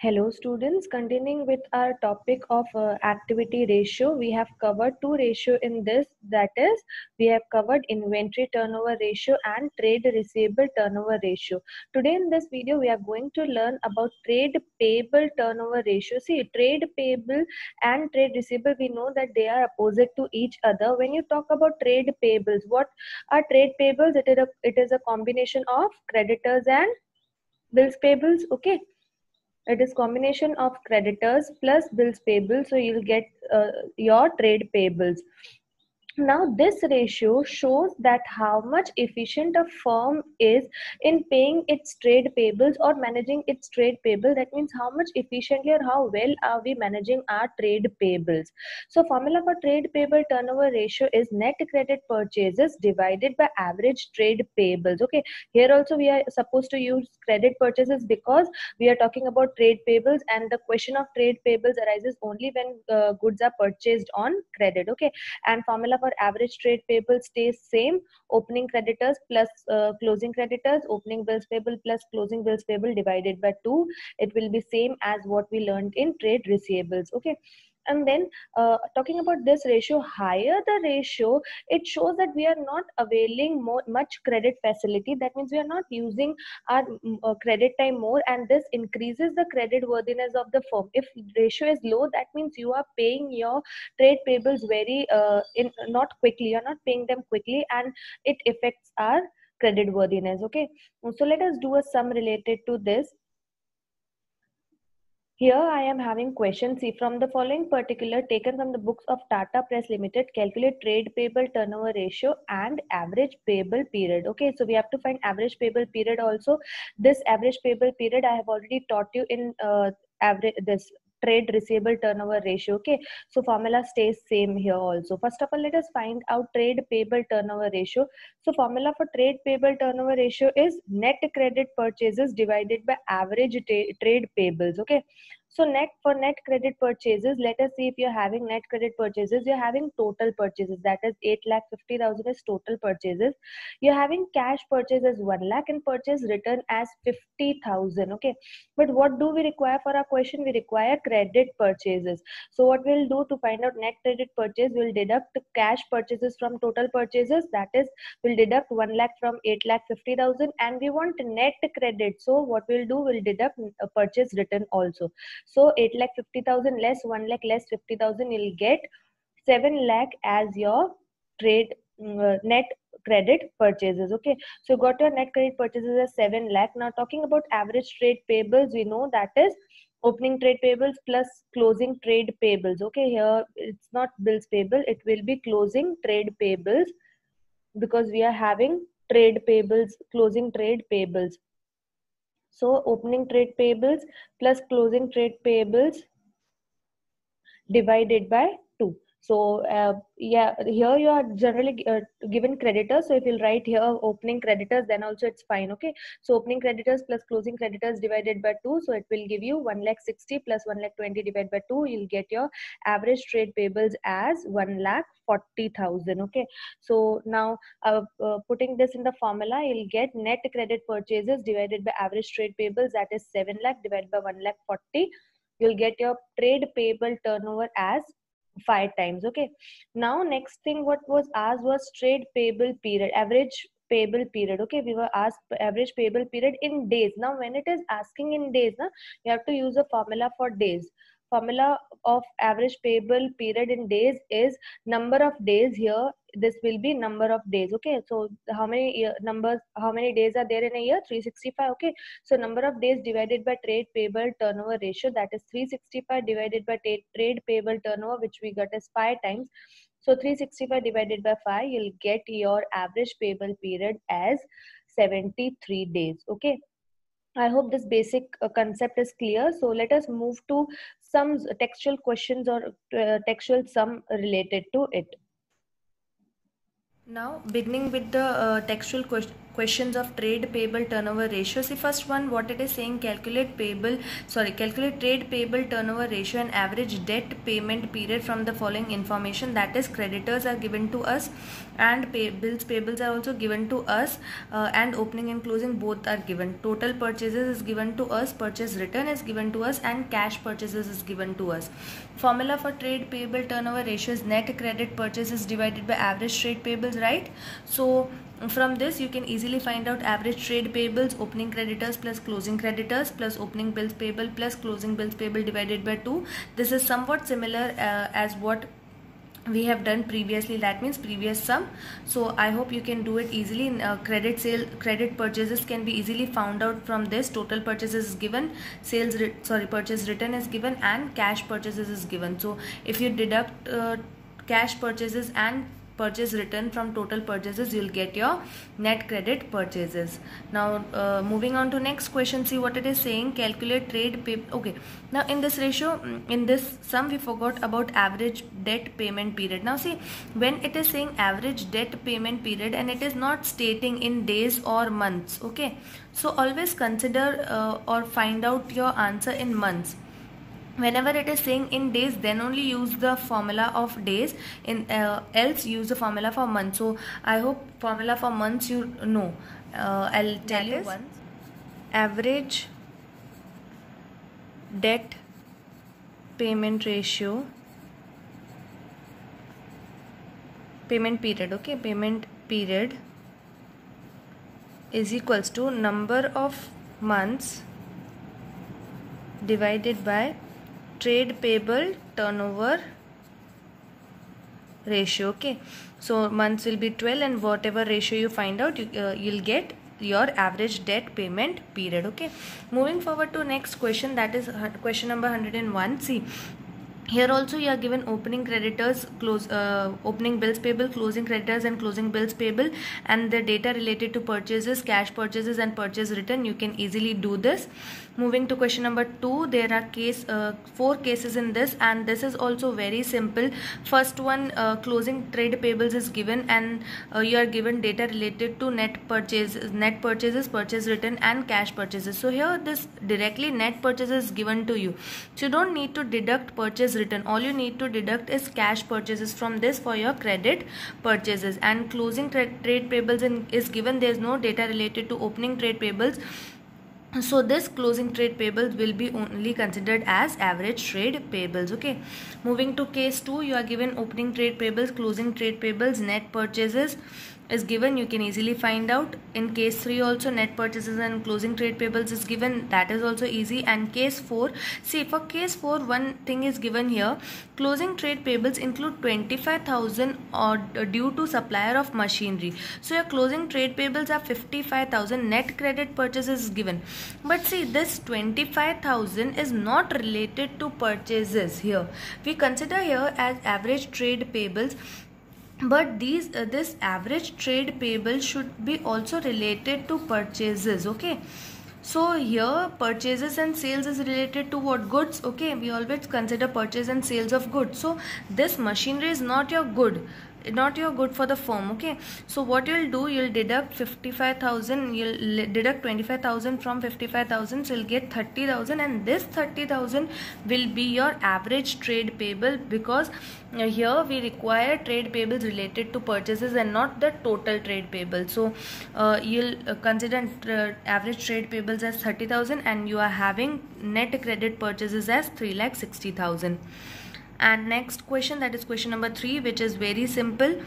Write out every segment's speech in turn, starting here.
Hello students, continuing with our topic of activity ratio, we have covered two ratio in this, that is we have covered inventory turnover ratio and trade receivable turnover ratio. Today in this video we are going to learn about trade payable turnover ratio. See, trade payable and trade receivable, we know that they are opposite to each other. When you talk about trade payables, what are trade payables? It is a combination of creditors and bills payables. Okay, it is combination of creditors plus bills payable, so you'll get your trade payables. Now this ratio shows that how much efficient a firm is in paying its trade payables or managing its trade payable. That means how much efficiently or how well are we managing our trade payables. So formula for trade payable turnover ratio is net credit purchases divided by average trade payables. Okay, here also we are supposed to use credit purchases because we are talking about trade payables, and the question of trade payables arises only when goods are purchased on credit. Okay, and formula for average trade payable stays same: opening creditors plus closing creditors, opening bills payable plus closing bills payable divided by 2. It will be same as what we learned in trade receivables. Okay, and then talking about this ratio, higher the ratio, it shows that we are not availing much credit facility. That means we are not using our credit time more, and this increases the credit worthiness of the firm. If ratio is low, that means you are paying your trade payables very not quickly, you're not paying them quickly, and it affects our credit worthiness. Okay, so let us do a sum related to this. Here I am having question. See, from the following particular taken from the books of Tata Press Limited, calculate trade payable turnover ratio and average payable period. Okay, so we have to find average payable period also. This average payable period I have already taught you in average this trade receivable turnover ratio. Okay, so formula stays same here also. First of all, let us find out trade payable turnover ratio. So formula for trade payable turnover ratio is net credit purchases divided by average trade payables. Okay, so net credit purchases, let us see if you're having net credit purchases, you're having total purchases, that is 8,50,000 is total purchases. You're having cash purchase as 1 lakh and purchase return as 50,000. Okay, but what do we require for our question? We require credit purchases. So what we'll do to find out net credit purchase, we'll deduct cash purchases from total purchases, that is we'll deduct 1 lakh from 8,50,000, and we want net credit. So what we'll do, we'll deduct purchase return also. So 8,50,000 less 1 lakh less 50,000, you'll get 7 lakh as your trade net credit purchases. Okay, so got your net credit purchases as 7 lakh. Now talking about average trade payables, we know that is opening trade payables plus closing trade payables. Okay, here it's not bills payable, it will be closing trade payables because we are having trade payables, closing trade payables. So opening trade payables plus closing trade payables divided by 2. So yeah, here you are generally given creditors. So if you'll write here opening creditors, then also it's fine. Okay, so opening creditors plus closing creditors divided by 2. So it will give you 1,60,000 plus 1,20,000 divided by 2. You'll get your average trade payables as 1,40,000. Okay, so now putting this in the formula, you'll get net credit purchases divided by average trade payables, that is 7 lakh divided by 1,40,000. You'll get your trade payable turnover as 5 times. Okay, now next thing what was asked was trade payable period, average payable period. Okay, we were asked average payable period in days. Now when it is asking in days, you have to use a formula for days. Formula of average payable period in days is number of days. Here this will be number of days. Okay, so how many how many days are there in a year? 365. Okay, so number of days divided by trade payable turnover ratio, that is 365 divided by trade payable turnover, which we got as 5 times. So 365 divided by 5, you'll get your average payable period as 73 days. Okay, I hope this basic concept is clear. So let us move to some textual questions or textual sum related to it. Now beginning with the textual question. questions of trade payable turnover ratio. See, first one, what it is saying, calculate trade payable turnover ratio and average debt payment period from the following information. That is, creditors are given to us and bills payables are also given to us, and opening and closing both are given. Total purchases is given to us, purchase return is given to us, and cash purchases is given to us. Formula for trade payable turnover ratio is net credit purchases divided by average trade payables, right? So from this you can easily find out average trade payables, opening creditors plus closing creditors plus opening bills payable plus closing bills payable divided by 2. This is somewhat similar as what we have done previously, that means previous sum. So I hope you can do it easily. Credit purchases can be easily found out from this. Total purchases is given, purchase return is given, and cash purchases is given. So if you deduct cash purchases and purchase return from total purchases, you'll get your net credit purchases. Now moving on to next question, see what it is saying, calculate trade pay. Okay, now in this ratio, in this sum, we forgot about average debt payment period. Now see, when it is saying average debt payment period and it is not stating in days or months, okay, so always consider or find out your answer in months. Whenever it is saying in days, then only use the formula of days, in else use the formula for months. So I hope formula for months you know. I'll tell you once. Average debt payment ratio, payment period, okay, payment period is equals to number of months divided by trade payable turnover ratio. Okay, so months will be 12 and whatever ratio you find out, you'll get your average debt payment period. Okay, moving forward to next question, that is question number 101. See, here also you are given opening creditors, opening bills payable, closing creditors and closing bills payable, and the data related to purchases, cash purchases and purchase return. You can easily do this. Moving to question number 2, there are 4 cases in this, and this is also very simple. First one, closing trade payables is given, and you are given data related to net purchases, purchase return and cash purchases. So here this directly net purchases is given to you, so you don't need to deduct purchase return. All you need to deduct is cash purchases from this for your credit purchases. And closing trade payables is given. There is no data related to opening trade payables, so this closing trade payables will be only considered as average trade payables. Okay, moving to case 2, you are given opening trade payables, closing trade payables, net purchases is given. You can easily find out. In case 3 also, net purchases and closing trade payables is given. That is also easy. And case 4, see, for case 4, one thing is given here, closing trade payables include 25,000 or due to supplier of machinery. So your closing trade payables are 55,000, net credit purchases is given. But see, this 25,000 is not related to purchases here. We consider here as average trade payables, but this average trade payable should be also related to purchases. Okay, so here purchases and sales is related to what? Goods. Okay, we always consider purchase and sales of goods. So this machinery is not your good, for the firm. Okay, so what you'll do, you'll deduct 55,000, you'll deduct 25,000 from 55,000, so you'll get 30,000, and this 30,000 will be your average trade payable, because here we require trade payables related to purchases and not the total trade payable. So you'll consider average trade payables as 30,000, and you are having net credit purchases as 3,60,000. And next question, that is question number 3, which is very simple.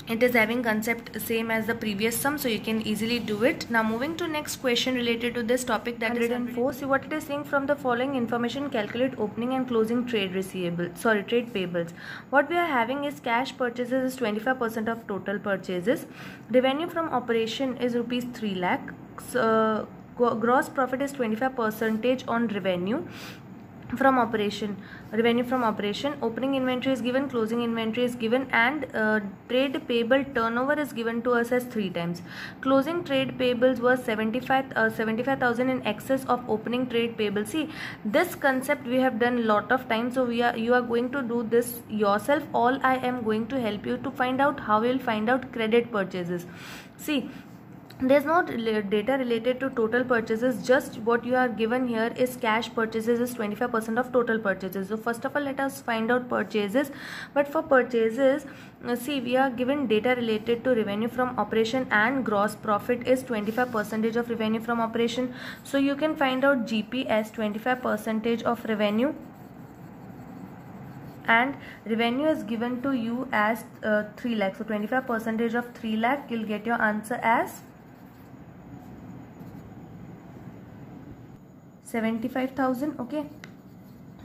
It is having concept same as the previous sum, so you can easily do it. Now moving to next question related to this topic, that is 104. See what it is saying, from the following information calculate opening and closing trade payables. What we are having is cash purchases is 25% of total purchases. Revenue from operation is rupees 3 lakh. Gross profit is 25% on revenue from operation. Opening inventory is given, closing inventory is given, and trade payable turnover is given to us as 3 times. Closing trade payables was 75,000 in excess of opening trade payables. See, this concept we have done lot of times, so you are going to do this yourself. All I am going to help you to find out how you will find out credit purchases. See, there's no data related to total purchases, just what you are given here is cash purchases is 25% of total purchases. So first of all, let us find out purchases. But for purchases, see, we are given data related to revenue from operation, and gross profit is 25% of revenue from operation. So you can find out GP as 25% of revenue, and revenue is given to you as 3 lakh. So 25% of 3 lakh, you'll get your answer as 75,000. okay,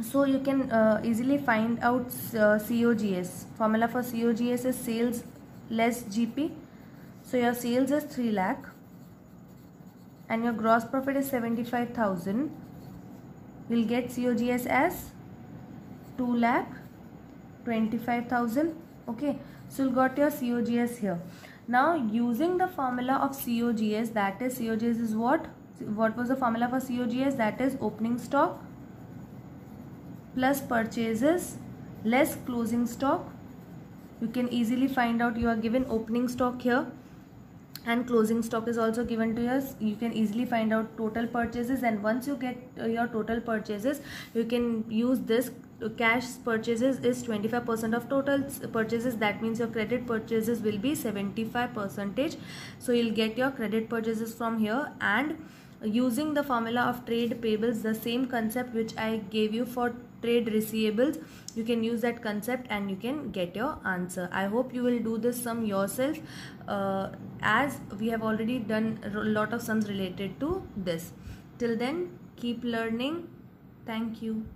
so you can easily find out COGS. Formula for COGS is sales less GP. So your sales is 3 lakh and your gross profit is 75,000. You'll get COGS as 2 lakh 25,000. okay, so you got your COGS here. Now using the formula of COGS, that is, COGS is what was the formula for COGS? That is opening stock plus purchases less closing stock. You can easily find out, you are given opening stock here and closing stock is also given to us. You can easily find out total purchases, and once you get your total purchases, you can use this. Cash purchases is 25% of total purchases, that means your credit purchases will be 75%. So you'll get your credit purchases from here. And using the formula of trade payables, the same concept which I gave you for trade receivables, you can use that concept and you can get your answer. I hope you will do this sum yourself, as we have already done a lot of sums related to this. Till then, keep learning. Thank you.